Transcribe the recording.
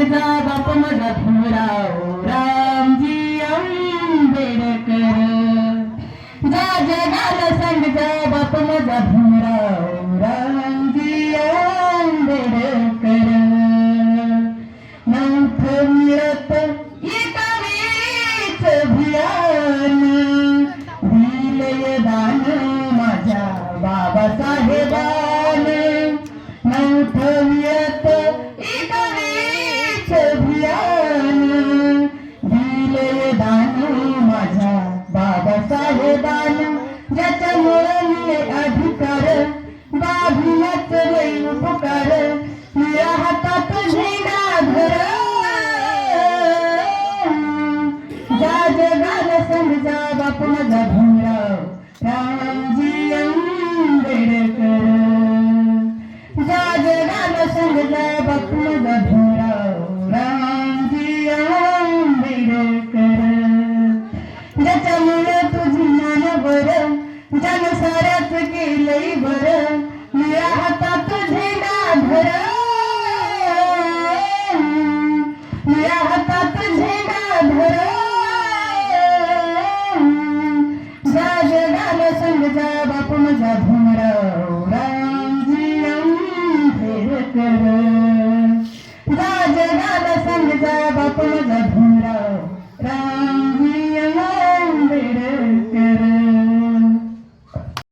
समजा बाप माझा भीमराव रामजी आंबेडकर जा जगाला समजा बाप माझा भीमराव रामजी आंबेडकर नव्हतं मिळत एकावीच अभियान दिलंय दान माझ्या बाबासाहेबान नव्हतं मिळत एकावीच अभियान दिलंय दान माझ्या बाबासाहेबान ज्याच्यामुळे मी अधिकार बाभियाच लई उपकार या हातात झेंडा धर जा जगाला समजा बाप माझा भीमराव रामजी आंबेडकर जा जगाला समजा बाप माझा भीमराव रामजी आंबेडकर ज्याच्यामुळे तुझी मान बरं जन साऱ्याच केलंय बरं या हातात झेंडा धर या हातात झेंडा धर जा जगाला समजा बाप माझा भीमराव रामजी आंबेडकर